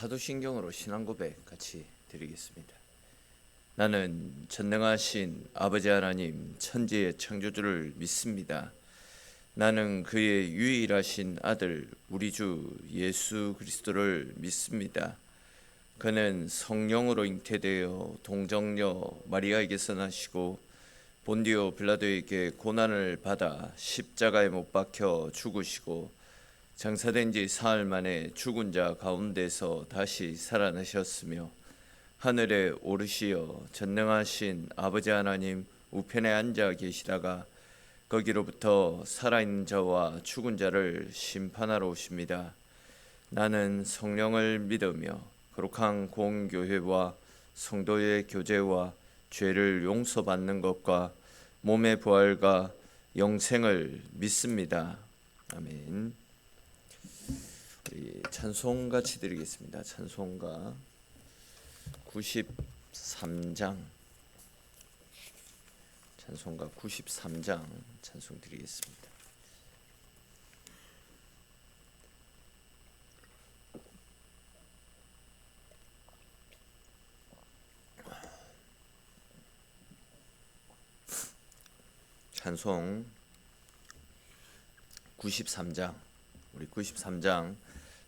사도신경으로 신앙 고백 같이 드리겠습니다. 나는 전능하신 아버지 하나님 천지의 창조주를 믿습니다. 나는 그의 유일하신 아들 우리 주 예수 그리스도를 믿습니다. 그는 성령으로 잉태되어 동정녀 마리아에게서 나시고 본디오 빌라도에게 고난을 받아 십자가에 못 박혀 죽으시고 장사된 지 사흘 만에 죽은 자 가운데서 다시 살아나셨으며 하늘에 오르시어 전능하신 아버지 하나님 우편에 앉아 계시다가 거기로부터 살아있는 자와 죽은 자를 심판하러 오십니다. 나는 성령을 믿으며 거룩한 공교회와 성도의 교제와 죄를 용서받는 것과 몸의 부활과 영생을 믿습니다. 아멘. 우리 찬송 같이 드리겠습니다. 찬송가 93장 찬송가 93장 찬송 드리겠습니다. 찬송 93장 우리 93장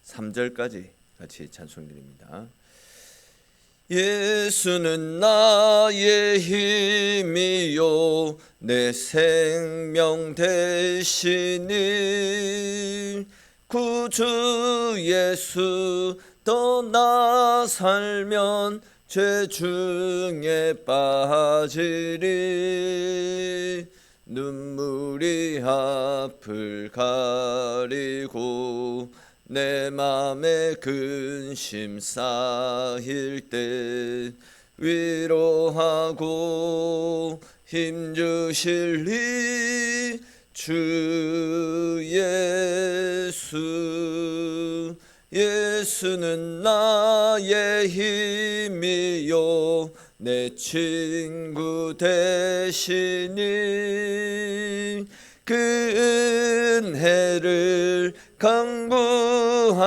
3절까지 같이 찬송 드립니다. 예수는 나의 힘이요 내 생명 되시니 구주 예수 떠나 살면 죄 중에 빠지리 눈물이 앞을 가리고 내 맘에 근심 쌓일 때 위로하고 힘주실 이 주 예수 예수는 나의 힘이요 내 친구 되시니 그 은혜를 강구하면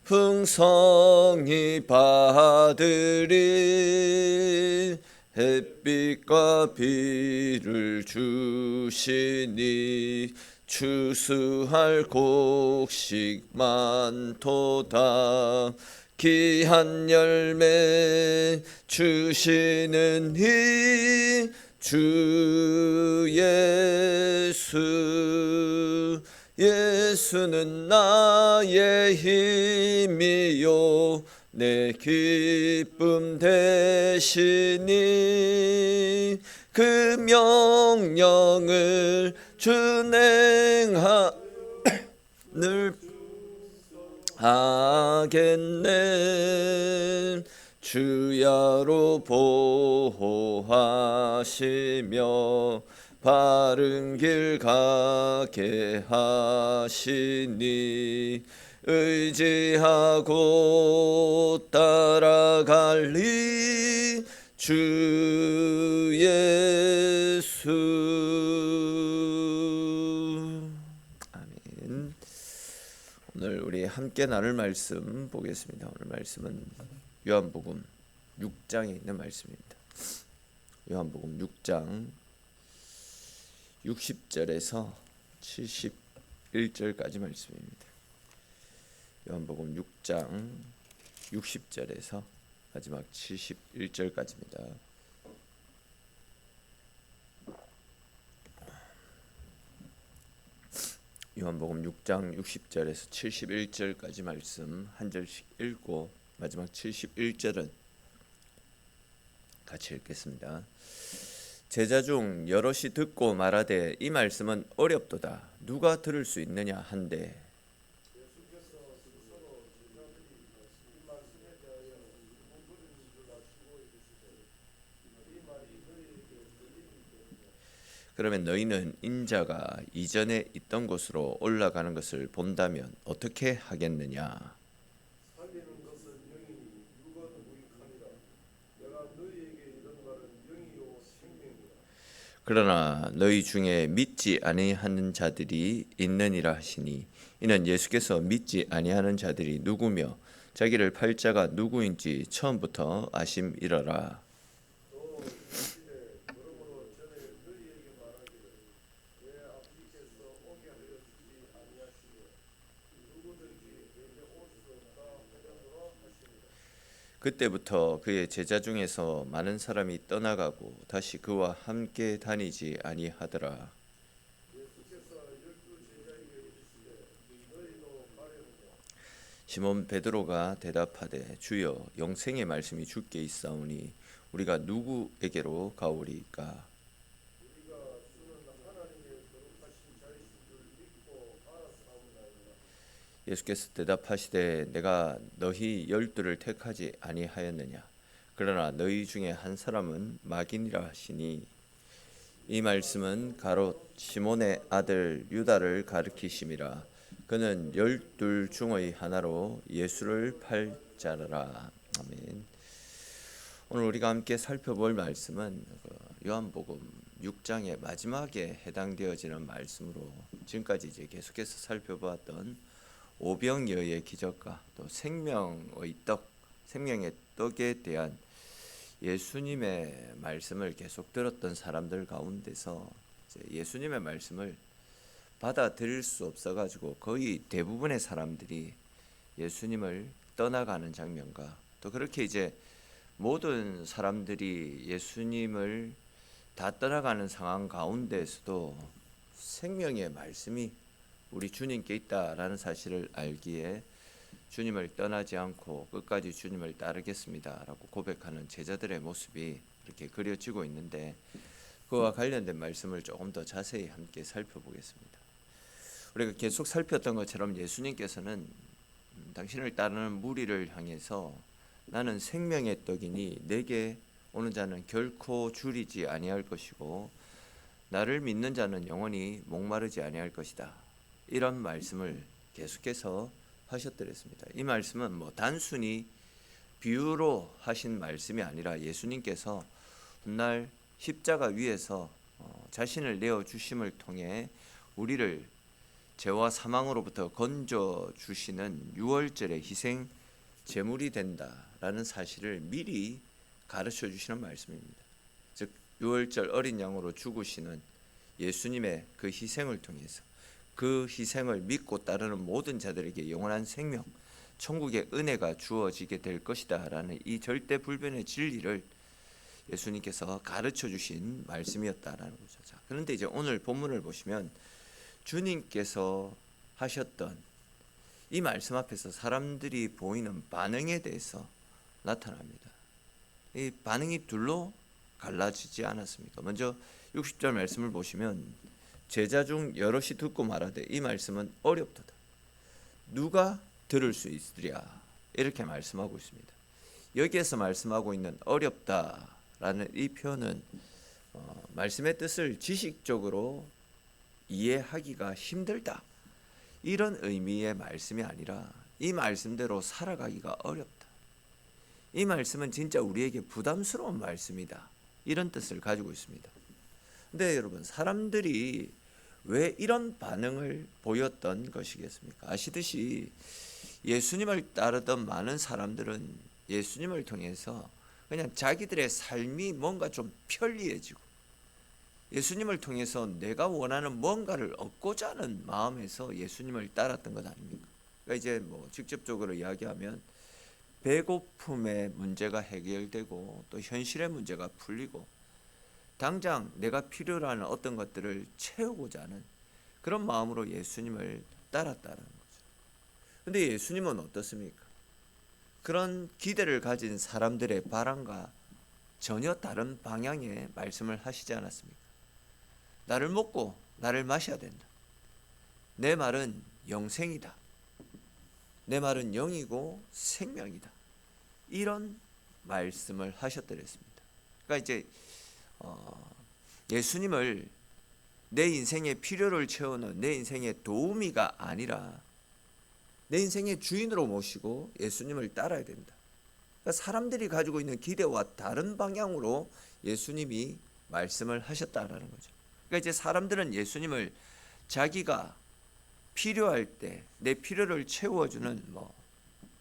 풍성히 받으리 햇빛과 비를 주시니 추수할 곡식 많도다 귀한 열매 주시는 이 주 예수 예수는 나의 힘이요 내 기쁨 되시니 그 명령을 준행하늘 하겠네 주야로 보호하시며 바른 길 가게 하시니 의지하고 따라갈리 주 예수 아멘. 오늘 우리 함께 나눌 말씀 보겠습니다. 오늘 말씀은 요한복음 6장에 있는 말씀입니다. 요한복음 6장 60절에서 71절까지 말씀입니다. 요한복음 6장 60절에서 마지막 71절까지입니다. 요한복음 6장 60절에서 71절까지 말씀 한 절씩 읽고 마지막 71절은 같이 읽겠습니다. 제자 중 여럿이 듣고 말하되 이 말씀은 어렵도다 누가 들을 수 있느냐 한데 그러면 너희는 인자가 이전에 있던 곳으로 올라가는 것을 본다면 어떻게 하겠느냐? 그러나 너희 중에 믿지 아니하는 자들이 있느니라 하시니 이는 예수께서 믿지 아니하는 자들이 누구며 자기를 팔 자가 누구인지 처음부터 아심이러라. 그때부터 그의 제자 중에서 많은 사람이 떠나가고 다시 그와 함께 다니지 아니하더라. 시몬 베드로가 대답하되 주여 영생의 말씀이 주께 있사오니 우리가 누구에게로 가오리이까? 예수께서 대답하시되 내가 너희 12를 택하지 아니하였느냐? 그러나 너희 중에 한 사람은 마귀니라 하시니 이 말씀은 가롯 시몬의 아들 유다를 가리키심이라. 그는 12 중의 하나로 예수를 팔 자라. 아멘. 오늘 우리가 함께 살펴볼 말씀은 요한복음 6장의 마지막에 해당되어지는 말씀으로 지금까지 이제 계속해서 살펴보았던 오병이어의 기적과 또 생명의 떡에 대한 예수님의 말씀을 계속 들었던 사람들 가운데서 예수님의 말씀을 받아들일 수 없어가지고 거의 대부분의 사람들이 예수님을 떠나가는 장면과 또 그렇게 이제 모든 사람들이 예수님을 다 떠나가는 상황 가운데서도 생명의 말씀이 우리 주님께 있다라는 사실을 알기에 주님을 떠나지 않고 끝까지 주님을 따르겠습니다라고 고백하는 제자들의 모습이 이렇게 그려지고 있는데 그와 관련된 말씀을 조금 더 자세히 함께 살펴보겠습니다. 우리가 계속 살폈던 것처럼 예수님께서는 당신을 따르는 무리를 향해서 나는 생명의 떡이니 내게 오는 자는 결코 줄이지 아니할 것이고 나를 믿는 자는 영원히 목마르지 아니할 것이다. 이런 말씀을 계속해서 하셨더랬습니다. 이 말씀은 단순히 비유로 하신 말씀이 아니라 예수님께서 훗날 십자가 위에서 자신을 내어 주심을 통해 우리를 죄와 사망으로부터 건져 주시는 유월절의 희생 제물이 된다라는 사실을 미리 가르쳐 주시는 말씀입니다. 즉 유월절 어린 양으로 죽으시는 예수님의 그 희생을 통해서 그 희생을 믿고 따르는 모든 자들에게 영원한 생명, 천국의 은혜가 주어지게 될 것이다 라는 이 절대불변의 진리를 예수님께서 가르쳐 주신 말씀이었다라는 거죠. 자, 그런데 이제 오늘 본문을 보시면 주님께서 하셨던 이 말씀 앞에서 사람들이 보이는 반응에 대해서 나타납니다. 이 반응이 둘로 갈라지지 않았습니까? 먼저 60절 말씀을 보시면 제자 중 여럿이 듣고 말하되 이 말씀은 어렵도다. 누가 들을 수 있으랴? 이렇게 말씀하고 있습니다. 여기에서 말씀하고 있는 어렵다라는 이 표현은 말씀의 뜻을 지식적으로 이해하기가 힘들다. 이런 의미의 말씀이 아니라 이 말씀대로 살아가기가 어렵다. 이 말씀은 진짜 우리에게 부담스러운 말씀이다. 이런 뜻을 가지고 있습니다. 근데 여러분, 사람들이 왜 이런 반응을 보였던 것이겠습니까? 아시듯이 예수님을 따르던 많은 사람들은 예수님을 통해서 그냥 자기들의 삶이 뭔가 좀 편리해지고 예수님을 통해서 내가 원하는 뭔가를 얻고자 하는 마음에서 예수님을 따랐던 것 아닙니까? 그러니까 이제 직접적으로 이야기하면 배고픔의 문제가 해결되고 또 현실의 문제가 풀리고 당장 내가 필요로 하는 어떤 것들을 채우고자 하는 그런 마음으로 예수님을 따랐다는 거죠. 근데 예수님은 어떻습니까? 그런 기대를 가진 사람들의 바람과 전혀 다른 방향의 말씀을 하시지 않았습니까? 나를 먹고 나를 마셔야 된다. 내 말은 영생이다. 내 말은 영이고 생명이다. 이런 말씀을 하셨더랬습니다. 그러니까 이제 예수님을 내 인생의 필요를 채우는 내 인생의 도우미가 아니라 내 인생의 주인으로 모시고 예수님을 따라야 된다. 그러니까 사람들이 가지고 있는 기대와 다른 방향으로 예수님이 말씀을 하셨다라는 거죠. 그러니까 이제 사람들은 예수님을 자기가 필요할 때 내 필요를 채워주는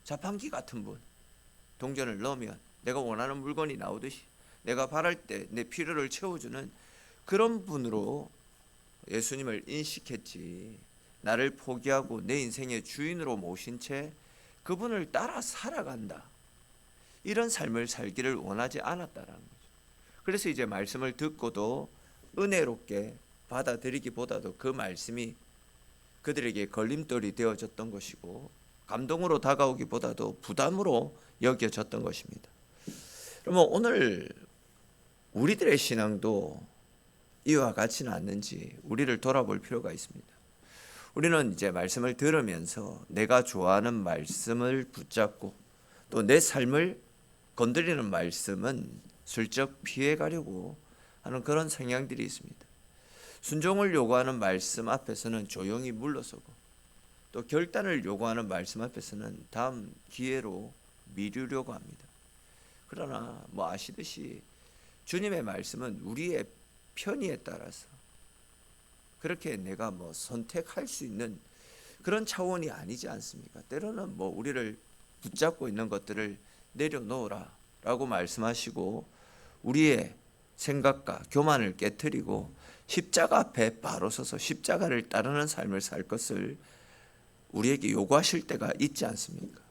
자판기 같은 분, 동전을 넣으면 내가 원하는 물건이 나오듯이 내가 바랄 때 내 필요를 채워주는 그런 분으로 예수님을 인식했지, 나를 포기하고 내 인생의 주인으로 모신 채 그분을 따라 살아간다, 이런 삶을 살기를 원하지 않았다라는 거죠. 그래서 이제 말씀을 듣고도 은혜롭게 받아들이기보다도 그 말씀이 그들에게 걸림돌이 되어졌던 것이고, 감동으로 다가오기보다도 부담으로 여겨졌던 것입니다. 그러면 오늘 우리들의 신앙도 이와 같지는 않는지 우리를 돌아볼 필요가 있습니다. 우리는 이제 말씀을 들으면서 내가 좋아하는 말씀을 붙잡고 또 내 삶을 건드리는 말씀은 슬쩍 피해가려고 하는 그런 성향들이 있습니다. 순종을 요구하는 말씀 앞에서는 조용히 물러서고, 또 결단을 요구하는 말씀 앞에서는 다음 기회로 미루려고 합니다. 그러나 아시듯이 주님의 말씀은 우리의 편의에 따라서 그렇게 내가 선택할 수 있는 그런 차원이 아니지 않습니까? 때로는 우리를 붙잡고 있는 것들을 내려놓으라 라고 말씀하시고, 우리의 생각과 교만을 깨트리고 십자가 앞에 바로 서서 십자가를 따르는 삶을 살 것을 우리에게 요구하실 때가 있지 않습니까?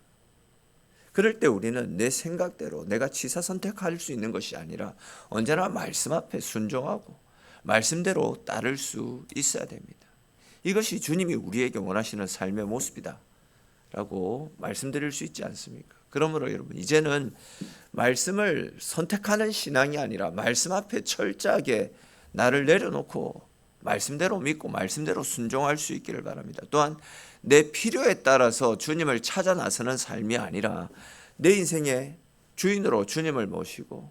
그럴 때 우리는 내 생각대로 내가 취사 선택할 수 있는 것이 아니라 언제나 말씀 앞에 순종하고 말씀대로 따를 수 있어야 됩니다. 이것이 주님이 우리에게 원하시는 삶의 모습이다 라고 말씀드릴 수 있지 않습니까? 그러므로 여러분, 이제는 말씀을 선택하는 신앙이 아니라 말씀 앞에 철저하게 나를 내려놓고 말씀대로 믿고 말씀대로 순종할 수 있기를 바랍니다. 또한 내 필요에 따라서 주님을 찾아 나서는 삶이 아니라 내 인생의 주인으로 주님을 모시고,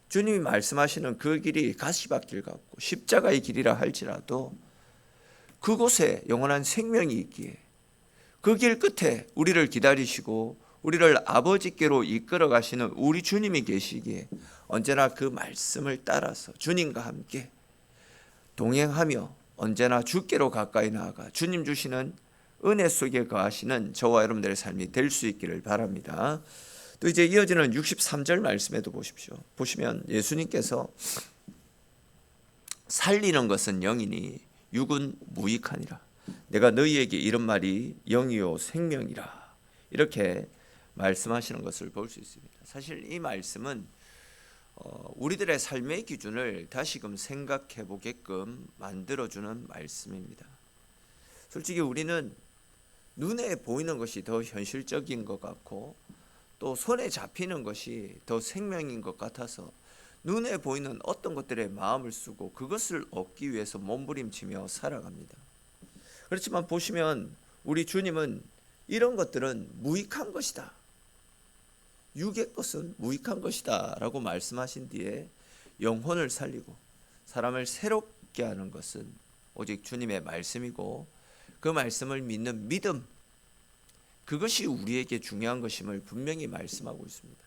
주님이 말씀하시는 그 길이 가시밭길 같고 십자가의 길이라 할지라도 그곳에 영원한 생명이 있기에 그 길 끝에 우리를 기다리시고 우리를 아버지께로 이끌어 가시는 우리 주님이 계시기에 언제나 그 말씀을 따라서 주님과 함께 동행하며 언제나 주께로 가까이 나아가 주님 주시는 은혜 속에 거하시는 저와 여러분들의 삶이 될 수 있기를 바랍니다. 또 이제 이어지는 63절 말씀에도 보시면 예수님께서 살리는 것은 영이니 육은 무익하니라. 내가 너희에게 이런 말이 영이요 생명이라. 이렇게 말씀하시는 것을 볼 수 있습니다. 사실 이 말씀은 우리들의 삶의 기준을 다시금 생각해 보게끔 만들어주는 말씀입니다. 솔직히 우리는 눈에 보이는 것이 더 현실적인 것 같고 또 손에 잡히는 것이 더 생명인 것 같아서 눈에 보이는 어떤 것들에 마음을 쓰고 그것을 얻기 위해서 몸부림치며 살아갑니다. 그렇지만 보시면 우리 주님은 이런 것들은 무익한 것이다, 육의 것은 무익한 것이다 라고 말씀하신 뒤에 영혼을 살리고 사람을 새롭게 하는 것은 오직 주님의 말씀이고 그 말씀을 믿는 믿음, 그것이 우리에게 중요한 것임을 분명히 말씀하고 있습니다.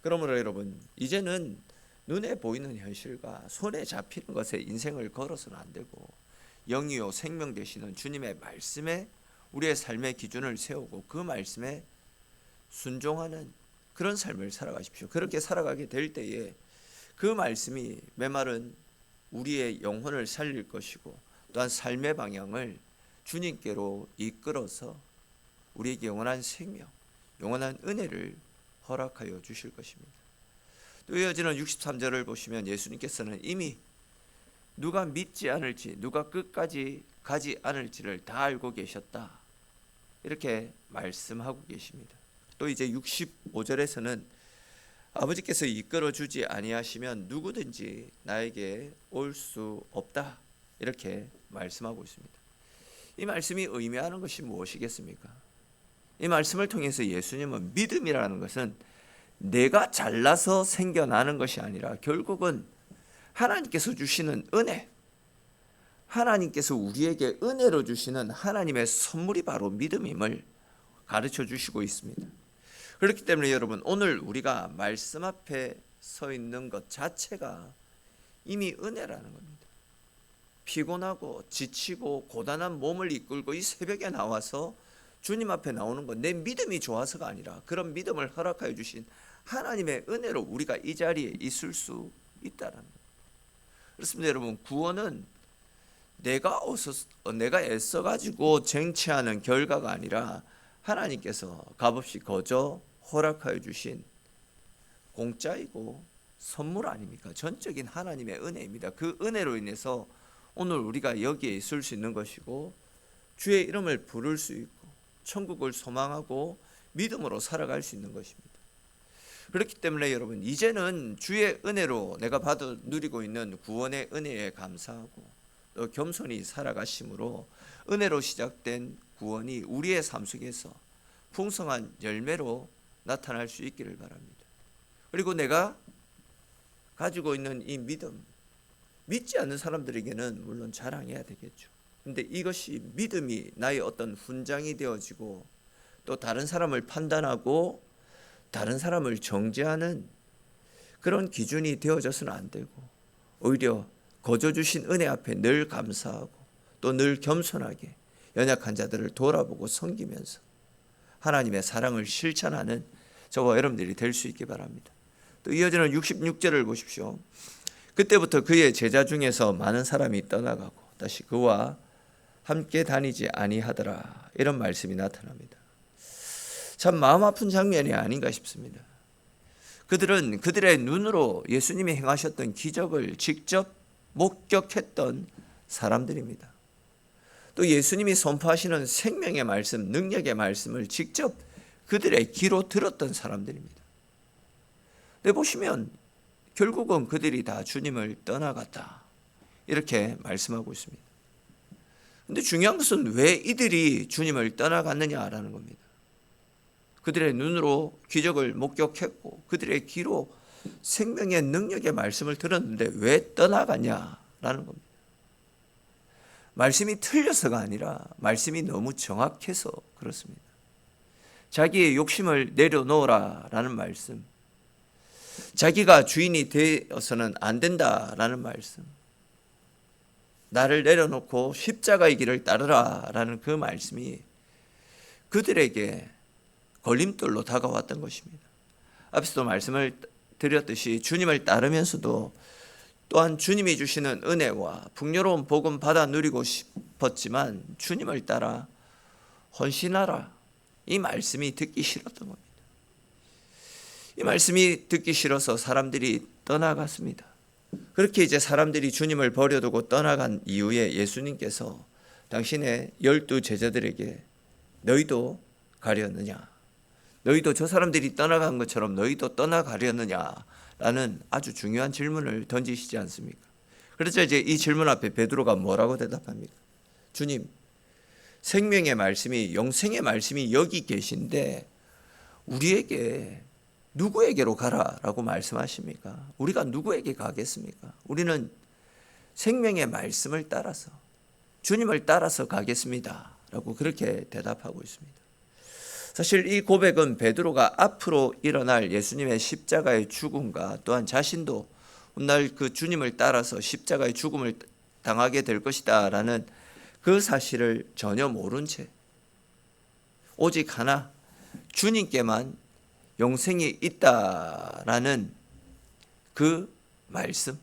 그러므로 여러분, 이제는 눈에 보이는 현실과 손에 잡히는 것에 인생을 걸어서는 안 되고 영이요 생명 되시는 주님의 말씀에 우리의 삶의 기준을 세우고 그 말씀에 순종하는 그런 삶을 살아가십시오. 그렇게 살아가게 될 때에 그 말씀이 메마른 우리의 영혼을 살릴 것이고 또한 삶의 방향을 주님께로 이끌어서 우리에게 영원한 생명, 영원한 은혜를 허락하여 주실 것입니다. 또 이어지는 63절을 보시면 예수님께서는 이미 누가 믿지 않을지, 누가 끝까지 가지 않을지를 다 알고 계셨다, 이렇게 말씀하고 계십니다. 또 이제 65절에서는 아버지께서 이끌어 주지 아니하시면 누구든지 나에게 올 수 없다, 이렇게 말씀하고 있습니다. 이 말씀이 의미하는 것이 무엇이겠습니까? 이 말씀을 통해서 예수님은 믿음이라는 것은 내가 잘나서 생겨나는 것이 아니라 결국은 하나님께서 주시는 은혜, 하나님께서 우리에게 은혜로 주시는 하나님의 선물이 바로 믿음임을 가르쳐 주시고 있습니다. 그렇기 때문에 여러분, 오늘 우리가 말씀 앞에 서 있는 것 자체가 이미 은혜라는 겁니다. 피곤하고 지치고 고단한 몸을 이끌고 이 새벽에 나와서 주님 앞에 나오는 건 내 믿음이 좋아서가 아니라 그런 믿음을 허락하여 주신 하나님의 은혜로 우리가 이 자리에 있을 수 있다라는 거예요. 그렇습니다. 여러분, 구원은 내가 애써가지고 쟁취하는 결과가 아니라 하나님께서 값없이 거저 허락하여 주신 공짜이고 선물 아닙니까? 전적인 하나님의 은혜입니다. 그 은혜로 인해서 오늘 우리가 여기에 있을 수 있는 것이고 주의 이름을 부를 수 있고 천국을 소망하고 믿음으로 살아갈 수 있는 것입니다. 그렇기 때문에 여러분, 이제는 주의 은혜로 내가 누리고 있는 구원의 은혜에 감사하고 또 겸손히 살아가심으로 은혜로 시작된 구원이 우리의 삶 속에서 풍성한 열매로 나타날 수 있기를 바랍니다. 그리고 내가 가지고 있는 이 믿음, 믿지 않는 사람들에게는 물론 자랑해야 되겠죠. 근데 이것이 믿음이 나의 어떤 훈장이 되어지고 또 다른 사람을 판단하고 다른 사람을 정죄하는 그런 기준이 되어져서는 안 되고, 오히려 거저 주신 은혜 앞에 늘 감사하고 또 늘 겸손하게 연약한 자들을 돌아보고 섬기면서 하나님의 사랑을 실천하는 저와 여러분들이 될 수 있기 바랍니다. 또 이어지는 66절을 보십시오. 그때부터 그의 제자 중에서 많은 사람이 떠나가고 다시 그와 함께 다니지 아니하더라. 이런 말씀이 나타납니다. 참 마음 아픈 장면이 아닌가 싶습니다. 그들은 그들의 눈으로 예수님이 행하셨던 기적을 직접 목격했던 사람들입니다. 또 예수님이 선포하시는 생명의 말씀, 능력의 말씀을 직접 그들의 귀로 들었던 사람들입니다. 근데 보시면 결국은 그들이 다 주님을 떠나갔다, 이렇게 말씀하고 있습니다. 근데 중요한 것은 왜 이들이 주님을 떠나갔느냐라는 겁니다. 그들의 눈으로 기적을 목격했고 그들의 귀로 생명의 능력의 말씀을 들었는데 왜 떠나갔냐라는 겁니다. 말씀이 틀려서가 아니라 말씀이 너무 정확해서 그렇습니다. 자기의 욕심을 내려놓으라라는 말씀, 자기가 주인이 되어서는 안 된다라는 말씀, 나를 내려놓고 십자가의 길을 따르라라는 그 말씀이 그들에게 걸림돌로 다가왔던 것입니다. 앞에서도 말씀을 드렸듯이 주님을 따르면서도 또한 주님이 주시는 은혜와 풍요로운 복음 받아 누리고 싶었지만 주님을 따라 헌신하라, 이 말씀이 듣기 싫었던 겁니다. 이 말씀이 듣기 싫어서 사람들이 떠나갔습니다. 그렇게 이제 사람들이 주님을 버려두고 떠나간 이후에 예수님께서 당신의 12 제자들에게 너희도 가려느냐, 너희도 저 사람들이 떠나간 것처럼 너희도 떠나가려느냐라는 아주 중요한 질문을 던지시지 않습니까? 그래서 이제 이 질문 앞에 베드로가 뭐라고 대답합니까? 주님, 생명의 말씀이, 영생의 말씀이 여기 계신데 우리에게 누구에게로 가라라고 말씀하십니까? 우리가 누구에게 가겠습니까? 우리는 생명의 말씀을 따라서 주님을 따라서 가겠습니다 라고 그렇게 대답하고 있습니다. 사실 이 고백은 베드로가 앞으로 일어날 예수님의 십자가의 죽음과 또한 자신도 훗날 그 주님을 따라서 십자가의 죽음을 당하게 될 것이다 라는 그 사실을 전혀 모른 채 오직 하나, 주님께만 영생이 있다라는 그 말씀,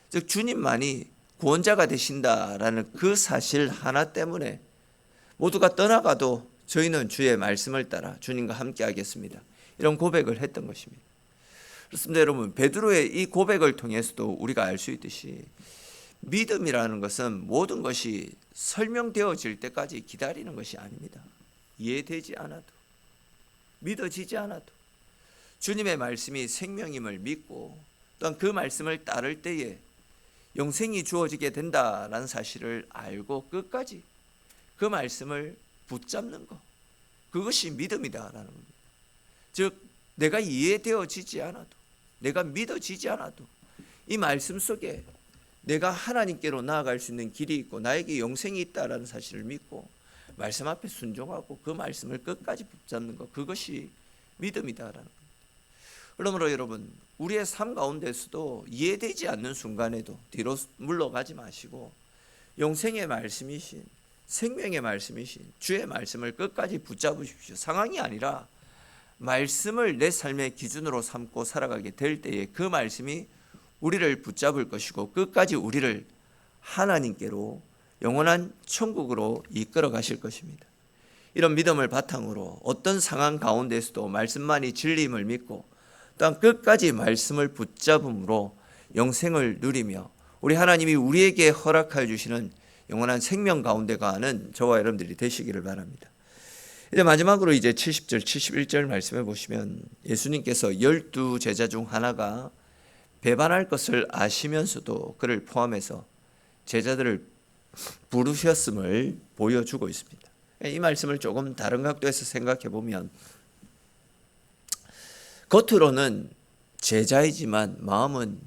즉 주님만이 구원자가 되신다라는 그 사실 하나 때문에 모두가 떠나가도 저희는 주의 말씀을 따라 주님과 함께 하겠습니다, 이런 고백을 했던 것입니다. 그렇습니다. 여러분, 베드로의 이 고백을 통해서도 우리가 알 수 있듯이 믿음이라는 것은 모든 것이 설명되어질 때까지 기다리는 것이 아닙니다. 이해되지 않아도, 믿어지지 않아도 주님의 말씀이 생명임을 믿고 또한 그 말씀을 따를 때에 영생이 주어지게 된다라는 사실을 알고 끝까지 그 말씀을 붙잡는 것, 그것이 믿음이다라는 겁니다. 즉 내가 이해되어지지 않아도, 내가 믿어지지 않아도 이 말씀 속에 내가 하나님께로 나아갈 수 있는 길이 있고 나에게 영생이 있다라는 사실을 믿고 말씀 앞에 순종하고 그 말씀을 끝까지 붙잡는 것, 그것이 믿음이다라는 겁니다. 그러므로 여러분, 우리의 삶 가운데서도 이해되지 않는 순간에도 뒤로 물러가지 마시고 영생의 말씀이신 생명의 말씀이신 주의 말씀을 끝까지 붙잡으십시오. 상황이 아니라 말씀을 내 삶의 기준으로 삼고 살아가게 될 때에 그 말씀이 우리를 붙잡을 것이고 끝까지 우리를 하나님께로 영원한 천국으로 이끌어 가실 것입니다. 이런 믿음을 바탕으로 어떤 상황 가운데서도 말씀만이 진리임을 믿고 또한 끝까지 말씀을 붙잡음으로 영생을 누리며 우리 하나님이 우리에게 허락하여 주시는 영원한 생명 가운데 가는 저와 여러분들이 되시기를 바랍니다. 이제 마지막으로 이제 70절, 71절 말씀해 보시면 예수님께서 12 제자 중 하나가 배반할 것을 아시면서도 그를 포함해서 제자들을 부르셨음을 보여주고 있습니다. 이 말씀을 조금 다른 각도에서 생각해 보면 겉으로는 제자이지만 마음은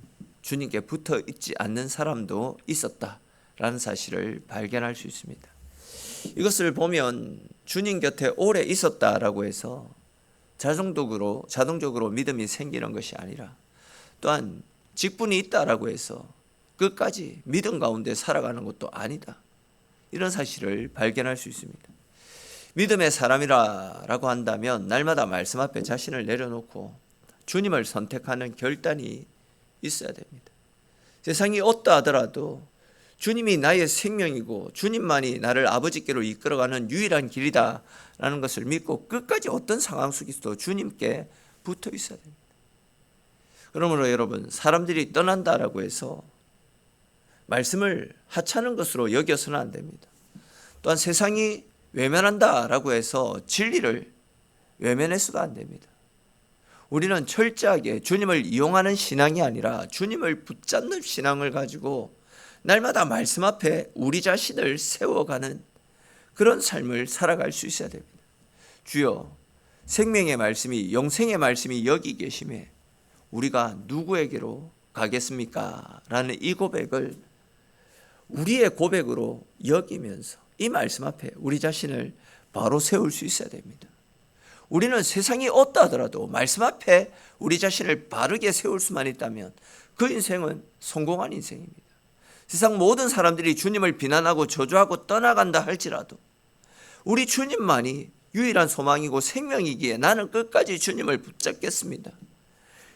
주님께 붙어 있지 않는 사람도 있었다라는 사실을 발견할 수 있습니다. 이것을 보면 주님 곁에 오래 있었다라고 해서 자동적으로 믿음이 생기는 것이 아니라 또한 직분이 있다라고 해서 끝까지 믿음 가운데 살아가는 것도 아니다. 이런 사실을 발견할 수 있습니다. 믿음의 사람이라고 한다면 날마다 말씀 앞에 자신을 내려놓고 주님을 선택하는 결단이 있어야 됩니다. 세상이 어떠 하더라도 주님이 나의 생명이고 주님만이 나를 아버지께로 이끌어가는 유일한 길이다라는 것을 믿고 끝까지 어떤 상황 속에서도 주님께 붙어 있어야 됩니다. 그러므로 여러분, 사람들이 떠난다라고 해서 말씀을 하찮은 것으로 여겨서는 안 됩니다. 또한 세상이 외면한다라고 해서 진리를 외면해서도 안 됩니다. 우리는 철저하게 주님을 이용하는 신앙이 아니라 주님을 붙잡는 신앙을 가지고 날마다 말씀 앞에 우리 자신을 세워가는 그런 삶을 살아갈 수 있어야 됩니다. 주여, 생명의 말씀이, 영생의 말씀이 여기 계심에 우리가 누구에게로 가겠습니까? 라는 이 고백을 우리의 고백으로 여기면서 이 말씀 앞에 우리 자신을 바로 세울 수 있어야 됩니다. 우리는 세상이 어떠하더라도 말씀 앞에 우리 자신을 바르게 세울 수만 있다면 그 인생은 성공한 인생입니다. 세상 모든 사람들이 주님을 비난하고 저주하고 떠나간다 할지라도 우리 주님만이 유일한 소망이고 생명이기에 나는 끝까지 주님을 붙잡겠습니다.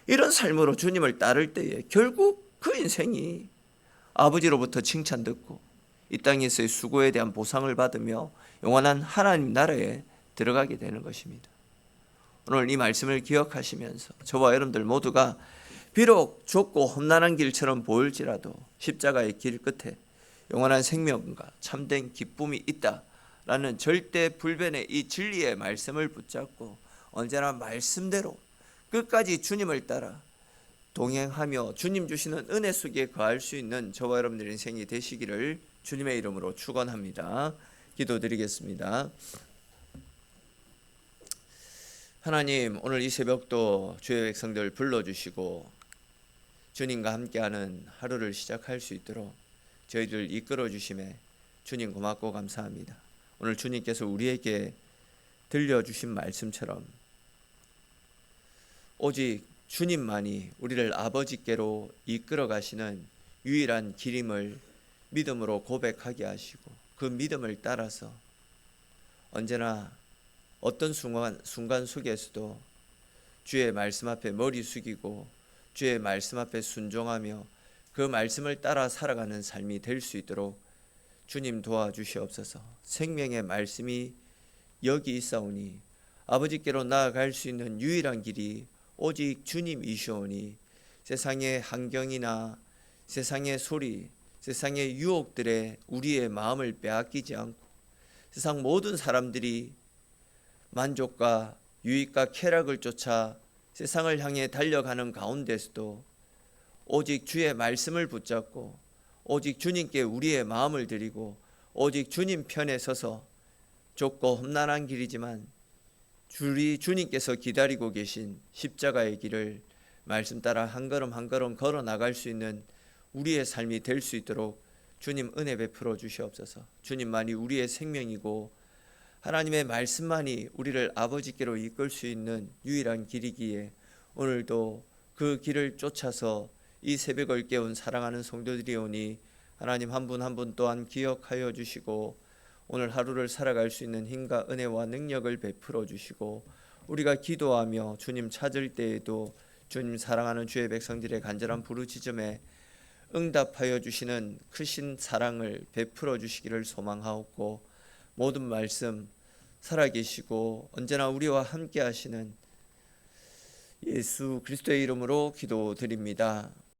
이런 삶으로 주님을 따를 때에 결국 그 인생이 아버지로부터 칭찬 듣고 이 땅에서의 수고에 대한 보상을 받으며 영원한 하나님 나라에 들어가게 되는 것입니다. 오늘 이 말씀을 기억하시면서 저와 여러분들 모두가 비록 좁고 험난한 길처럼 보일지라도 십자가의 길 끝에 영원한 생명과 참된 기쁨이 있다라는 절대 불변의 이 진리의 말씀을 붙잡고 언제나 말씀대로 끝까지 주님을 따라 동행하며 주님 주시는 은혜 속에 거할 수 있는 저와 여러분들의 인생이 되시기를 주님의 이름으로 축원합니다. 기도드리겠습니다. 하나님, 오늘 이 새벽도 주의 백성들 불러주시고 주님과 함께하는 하루를 시작할 수 있도록 저희들 이끌어 주심에 주님 고맙고 감사합니다. 오늘 주님께서 우리에게 들려주신 말씀처럼 오직 주님만이 우리를 아버지께로 이끌어 가시는 유일한 길임을 믿음으로 고백하게 하시고 그 믿음을 따라서 언제나 어떤 순간 속에서도 주의 말씀 앞에 머리 숙이고 주의 말씀 앞에 순종하며 그 말씀을 따라 살아가는 삶이 될 수 있도록 주님 도와주시옵소서. 생명의 말씀이 여기 있사오니 아버지께로 나아갈 수 있는 유일한 길이 오직 주님이시오니 세상의 환경이나 세상의 소리, 세상의 유혹들에 우리의 마음을 빼앗기지 않고 세상 모든 사람들이 만족과 유익과 쾌락을 쫓아 세상을 향해 달려가는 가운데서도 오직 주의 말씀을 붙잡고 오직 주님께 우리의 마음을 드리고 오직 주님 편에 서서 좁고 험난한 길이지만 주님께서 기다리고 계신 십자가의 길을 말씀 따라 한 걸음 한 걸음 걸어 나갈 수 있는 우리의 삶이 될 수 있도록 주님 은혜 베풀어 주시옵소서. 주님만이 우리의 생명이고 하나님의 말씀만이 우리를 아버지께로 이끌 수 있는 유일한 길이기에 오늘도 그 길을 쫓아서 이 새벽을 깨운 사랑하는 성도들이 오니 하나님 한 분 한 분 또한 기억하여 주시고 오늘 하루를 살아갈 수 있는 힘과 은혜와 능력을 베풀어 주시고, 우리가 기도하며 주님 찾을 때에도 주님 사랑하는 주의 백성들의 간절한 부르짖음에 응답하여 주시는 크신 사랑을 베풀어 주시기를 소망하옵고, 모든 말씀 살아계시고 언제나 우리와 함께 하시는 예수 그리스도의 이름으로 기도드립니다.